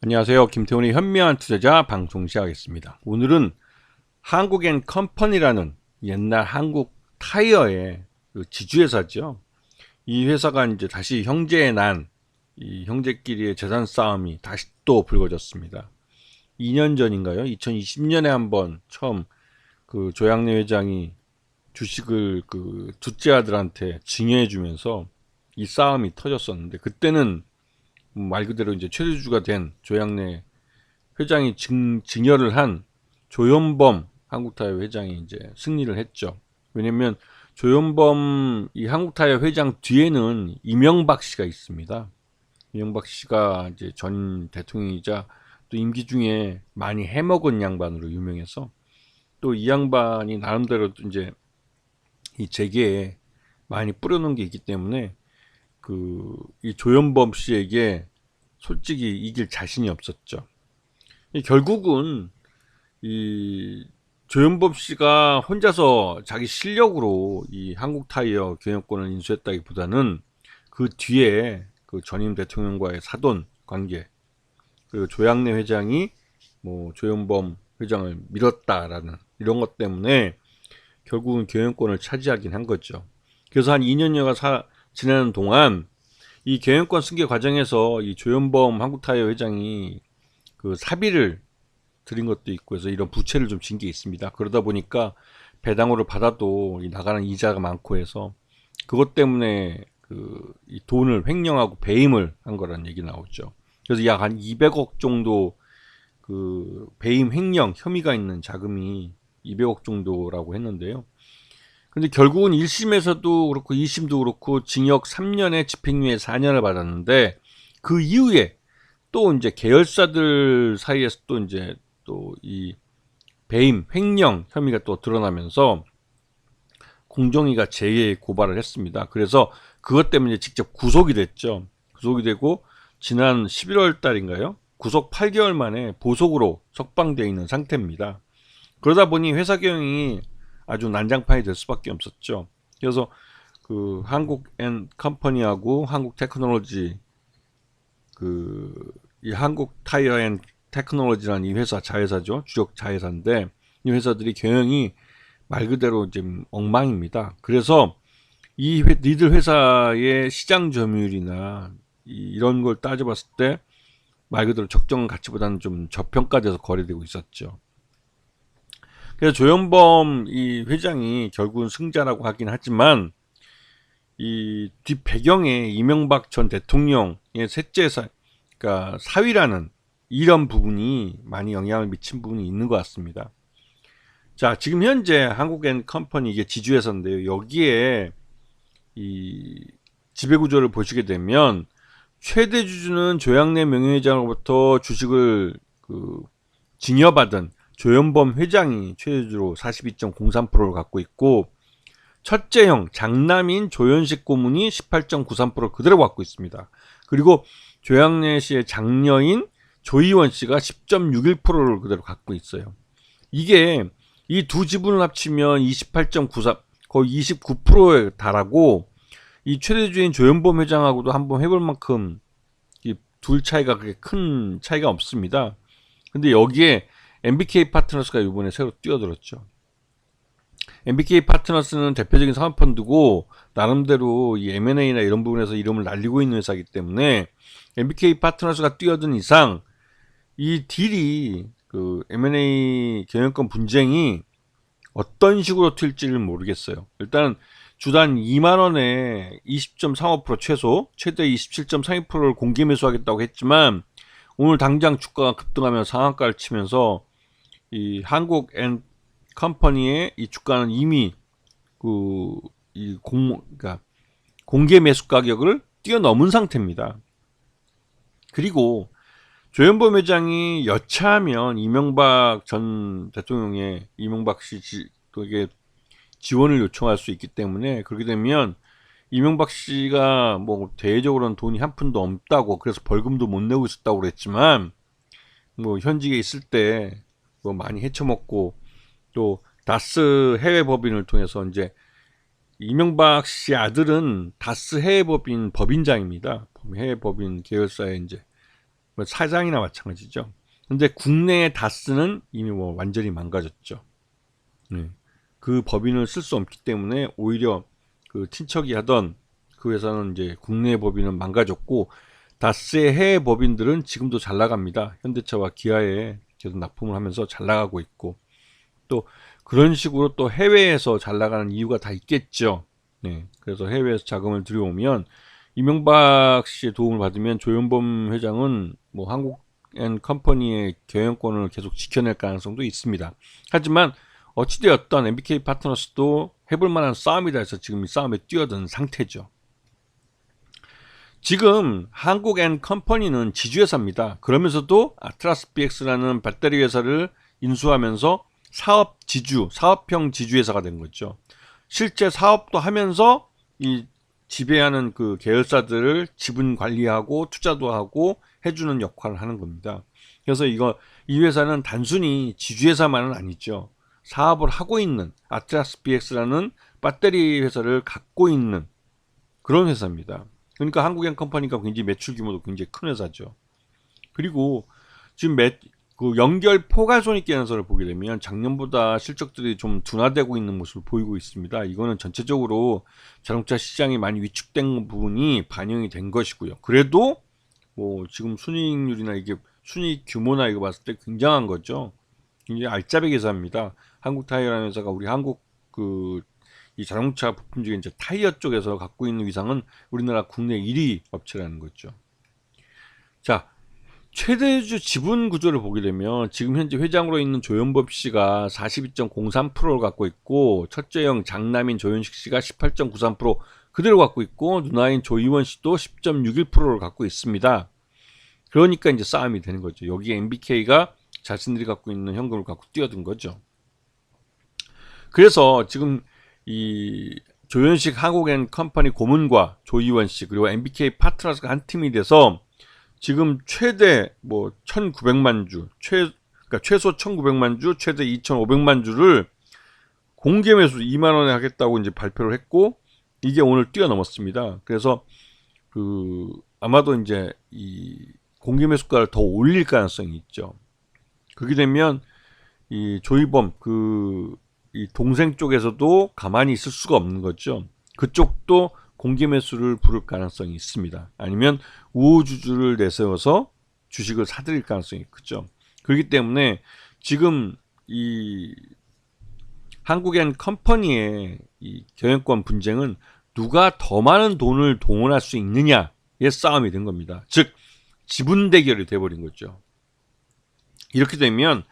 안녕하세요. 김태훈의 현명한 투자자 방송 시작하겠습니다. 오늘은 한국앤컴퍼니라는 옛날 한국 타이어의 그 지주회사죠. 이 회사가 이제 다시 형제의 이 형제끼리의 재산 싸움이 다시 또 불거졌습니다. 2년 전인가요? 2020년에 한번 처음 그 조양래 회장이 주식을 그 둘째 아들한테 증여해주면서 이 싸움이 터졌었는데, 그때는 말 그대로 이제 최대주가 된 조양래 회장이 증여를 한 조현범 한국타이어 회장이 이제 승리를 했죠. 왜냐면 조현범 이 한국타이어 회장 뒤에는 이명박 씨가 있습니다. 이명박 씨가 이제 전 대통령이자 또 임기 중에 많이 해먹은 양반으로 유명해서, 또 이 양반이 나름대로 이제 이 재계에 많이 뿌려놓은 게 있기 때문에 이 조현범 씨에게 솔직히 이길 자신이 없었죠. 결국은 이 조현범 씨가 혼자서 자기 실력으로 이 한국타이어 경영권을 인수했다기보다는 그 뒤에 그 전임 대통령과의 사돈 관계, 그리고 조양래 회장이 뭐 조현범 회장을 밀었다라는 이런 것 때문에 결국은 경영권을 차지하긴 한 거죠. 그래서 한 2년여가 지나는 동안 이 경영권 승계 과정에서 이 조현범 한국타이어 회장이 그 사비를 드린 것도 있고 해서 이런 부채를 좀 진 게 있습니다. 그러다 보니까 배당으로 받아도 나가는 이자가 많고 해서 그것 때문에 이 돈을 횡령하고 배임을 한 거라는 얘기 나오죠. 그래서 약 한 200억 정도 그 배임 횡령 혐의가 있는 자금이 200억 정도라고 했는데요. 근데 결국은 1심에서도 그렇고 2심도 그렇고 징역 3년에 집행유예 4년을 받았는데, 그 이후에 또 이제 계열사들 사이에서 또 이제 또 이 배임 횡령 혐의가 또 드러나면서 공정위가 재고발을 했습니다. 그래서 그것 때문에 직접 구속이 됐죠. 구속이 되고 지난 11월 달인가요? 구속 8개월 만에 보석으로 석방되어 있는 상태입니다. 그러다 보니 회사 경영이 아주 난장판이 될 수밖에 없었죠. 그래서 그 한국앤컴퍼니하고 한국테크놀로지, 이 한국타이어앤테크놀로지라는 이 회사 자회사죠. 주력 자회사인데 이 회사들이 경영이 말 그대로 지금 엉망입니다. 그래서 이들 회사의 시장 점유율이나 이런 걸 따져봤을 때 말 그대로 적정 가치보다는 좀 저평가돼서 거래되고 있었죠. 그래서 조현범 이 회장이 결국은 승자라고 하긴 하지만, 이 뒷 배경에 이명박 전 대통령의 셋째 그러니까 사위라는 이런 부분이 많이 영향을 미친 부분이 있는 것 같습니다. 자, 지금 현재 한국앤컴퍼니 이게 지주회사인데요. 여기에 이 지배구조를 보시게 되면 최대 주주는 조양래 명예회장으로부터 주식을 증여받은 조현범 회장이 최대주로 42.03%를 갖고 있고, 첫째 형 장남인 조현식 고문이 18.93%를 그대로 갖고 있습니다. 그리고 조양래 씨의 장녀인 조희원 씨가 10.61%를 그대로 갖고 있어요. 이게 이 두 지분을 합치면 28.93, 거의 29%에 달하고, 이 최대주인 조현범 회장하고도 한번 해볼 만큼 이 둘 차이가 그렇게 큰 차이가 없습니다. 근데 여기에 MBK 파트너스가 이번에 새로 뛰어들었죠. MBK 파트너스는 대표적인 사모펀드고 나름대로 이 M&A나 이런 부분에서 이름을 날리고 있는 회사이기 때문에 MBK 파트너스가 뛰어든 이상 이 딜이 M&A 경영권 분쟁이 어떤 식으로 튈지를 모르겠어요. 일단 주당 2만원에 20.35% 최대 27.32%를 공개 매수하겠다고 했지만, 오늘 당장 주가가 급등하며 상한가를 치면서 이 한국앤컴퍼니의 이 주가는 이미 그러니까 공개 매수 가격을 뛰어넘은 상태입니다. 그리고 조현범 회장이 여차하면 이명박 전 대통령의 이명박 씨에게 지원을 요청할 수 있기 때문에, 그렇게 되면 이명박 씨가 뭐 대외적으로는 돈이 한 푼도 없다고, 그래서 벌금도 못 내고 있었다고 그랬지만, 뭐 현직에 있을 때 뭐 많이 헤쳐먹고, 또 다스 해외 법인을 통해서 이제 이명박 씨 아들은 다스 해외 법인 법인장입니다. 해외 법인 계열사에 이제 뭐 사장이나 마찬가지죠. 근데 국내의 다스는 이미 뭐 완전히 망가졌죠. 네. 그 법인을 쓸 수 없기 때문에 오히려 그 친척이 하던 그 회사는 이제 국내 법인은 망가졌고, 다스의 해외 법인들은 지금도 잘 나갑니다. 현대차와 기아에 계속 납품을 하면서 잘 나가고 있고, 또 그런 식으로 또 해외에서 잘 나가는 이유가 다 있겠죠. 네. 그래서 해외에서 자금을 들여오면 이명박 씨의 도움을 받으면 조현범 회장은 뭐 한국앤컴퍼니의 경영권을 계속 지켜낼 가능성도 있습니다. 하지만 어찌되었던 MBK 파트너스도 해볼 만한 싸움이다 해서 지금 이 싸움에 뛰어든 상태죠. 지금 한국앤컴퍼니는 지주회사입니다. 그러면서도 아트라스 BX라는 배터리 회사를 인수하면서 사업형 지주회사가 된 거죠. 실제 사업도 하면서 이 지배하는 그 계열사들을 지분 관리하고 투자도 하고 해주는 역할을 하는 겁니다. 그래서 이 회사는 단순히 지주회사만은 아니죠. 사업을 하고 있는 아트라스 BX라는 배터리 회사를 갖고 있는 그런 회사입니다. 그러니까 한국앤컴퍼니가 굉장히 매출 규모도 굉장히 큰 회사죠. 그리고 지금 그 연결 포괄손익계산서를 보게 되면 작년보다 실적들이 좀 둔화되고 있는 모습을 보이고 있습니다. 이거는 전체적으로 자동차 시장이 많이 위축된 부분이 반영이 된 것이고요. 그래도 뭐 지금 순이익률이나 이게 순이익 규모나 이거 봤을 때 굉장한 거죠. 굉장히 알짜배기 회사입니다. 한국타이어라는 회사가 우리 한국 이 자동차 부품 중에 이제 타이어 쪽에서 갖고 있는 위상은 우리나라 국내 1위 업체라는 거죠. 자, 최대주 지분 구조를 보게 되면 지금 현재 회장으로 있는 조현범 씨가 42.03%를 갖고 있고, 첫째 형 장남인 조현식 씨가 18.93% 그대로 갖고 있고, 누나인 조이원 씨도 10.61%를 갖고 있습니다. 그러니까 이제 싸움이 되는 거죠. 여기에 MBK가 자신들이 갖고 있는 현금을 갖고 뛰어든 거죠. 그래서 지금 이 조현식 한국앤컴퍼니 고문과 조이원 씨 그리고 MBK 파트너스가 한 팀이 돼서 지금 최대 뭐 1,900만 주, 그러니까 최소 1,900만 주, 최대 2,500만 주를 공개 매수 2만 원에 하겠다고 이제 발표를 했고, 이게 오늘 뛰어넘었습니다. 그래서 아마도 이제 이 공개 매수가를 더 올릴 가능성이 있죠. 그렇게 되면 이 조이범 이 동생 쪽에서도 가만히 있을 수가 없는 거죠. 그쪽도 공개 매수를 부를 가능성이 있습니다. 아니면 우호주주를 내세워서 주식을 사들일 가능성이 크죠. 그렇기 때문에 지금 이 한국앤컴퍼니의 이 경영권 분쟁은 누가 더 많은 돈을 동원할 수 있느냐의 싸움이 된 겁니다. 즉 지분 대결이 돼버린 거죠. 이렇게 되면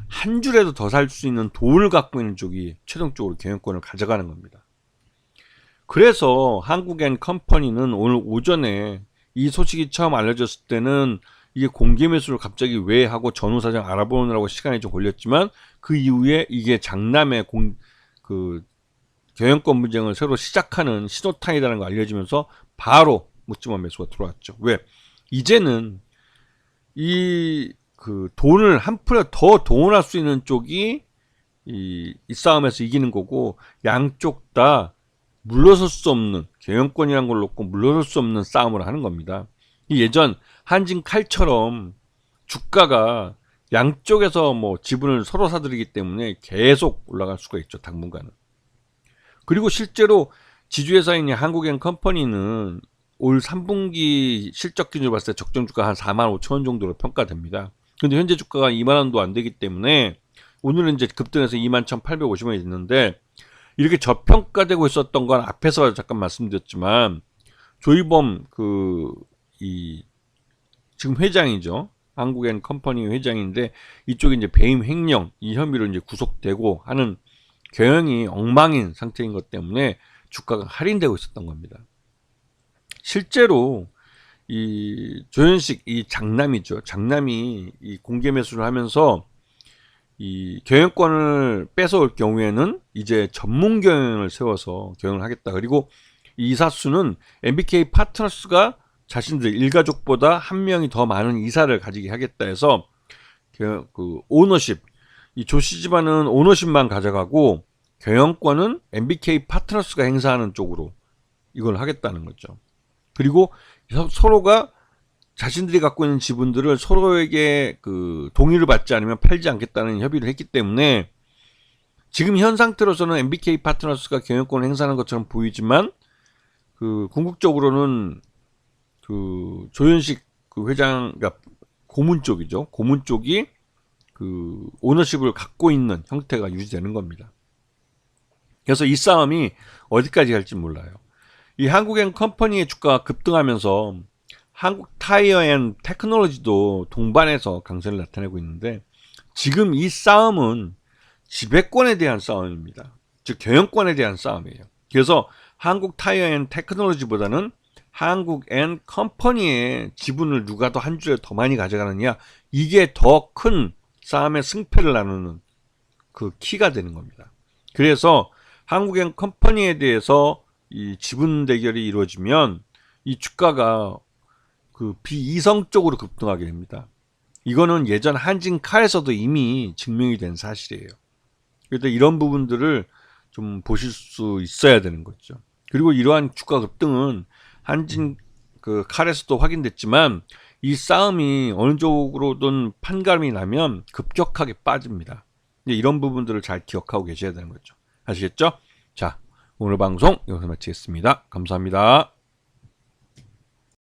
한 줄에도 더 살 수 있는 돈을 갖고 있는 쪽이 최종적으로 경영권을 가져가는 겁니다. 그래서 한국앤컴퍼니는 오늘 오전에 이 소식이 처음 알려졌을 때는 이게 공개 매수를 갑자기 왜 하고 전후 사정 알아보느라고 시간이 좀 걸렸지만, 그 이후에 이게 장남의 경영권 분쟁을 새로 시작하는 신호탄이라는 걸 알려지면서 바로 묻지마 매수가 들어왔죠. 왜? 이제는 돈을 한 푼에 더 동원할 수 있는 쪽이 이 싸움에서 이기는 거고, 양쪽 다 물러설 수 없는, 경영권이라는 걸 놓고 물러설 수 없는 싸움을 하는 겁니다. 예전 한진칼처럼 주가가 양쪽에서 뭐 지분을 서로 사들이기 때문에 계속 올라갈 수가 있죠, 당분간은. 그리고 실제로 지주회사인 한국앤컴퍼니는 올 3분기 실적 기준으로 봤을 때 적정 주가 한 45,000원 정도로 평가됩니다. 근데 현재 주가가 2만원도 안 되기 때문에 오늘은 이제 급등해서 21,850원이 됐는데, 이렇게 저평가되고 있었던 건 앞에서 잠깐 말씀드렸지만, 조이범 지금 회장이죠. 한국앤컴퍼니 회장인데, 이쪽에 이제 배임 횡령 이 혐의로 이제 구속되고 하는 경영이 엉망인 상태인 것 때문에 주가가 할인되고 있었던 겁니다. 실제로 이 조현식 이 장남이죠. 장남이 이 공개 매수를 하면서 이 경영권을 뺏어올 경우에는 이제 전문 경영을 세워서 경영을 하겠다. 그리고 이 이사수는 MBK 파트너스가 자신들 일가족보다 한 명이 더 많은 이사를 가지게 하겠다 해서 오너십, 이 조씨 집안은 오너십만 가져가고 경영권은 MBK 파트너스가 행사하는 쪽으로 이걸 하겠다는 거죠. 그리고 서로가 자신들이 갖고 있는 지분들을 서로에게 그 동의를 받지 않으면 팔지 않겠다는 협의를 했기 때문에 지금 현 상태로서는 MBK 파트너스가 경영권을 행사하는 것처럼 보이지만 그 궁극적으로는 그 조현식 그 회장, 그러니까 고문 쪽이죠. 고문 쪽이 그 오너십을 갖고 있는 형태가 유지되는 겁니다. 그래서 이 싸움이 어디까지 갈지 몰라요. 이 한국앤컴퍼니의 주가가 급등하면서 한국 타이어 앤 테크놀로지도 동반해서 강세를 나타내고 있는데 지금 이 싸움은 지배권에 대한 싸움입니다. 즉 경영권에 대한 싸움이에요. 그래서 한국 타이어 앤 테크놀로지보다는 한국앤컴퍼니의 지분을 누가 더 한 줄에 더 많이 가져가느냐, 이게 더 큰 싸움의 승패를 나누는 그 키가 되는 겁니다. 그래서 한국앤컴퍼니에 대해서 이 지분 대결이 이루어지면 이 주가가 그 비이성적으로 급등하게 됩니다. 이거는 예전 한진칼에서도 이미 증명이 된 사실이에요. 그래서 이런 부분들을 좀 보실 수 있어야 되는 거죠. 그리고 이러한 주가 급등은 한진 그 칼에서도 확인됐지만 이 싸움이 어느 쪽으로든 판가름이 나면 급격하게 빠집니다. 이런 부분들을 잘 기억하고 계셔야 되는 거죠. 아시겠죠? 자, 오늘 방송 여기서 마치겠습니다. 감사합니다.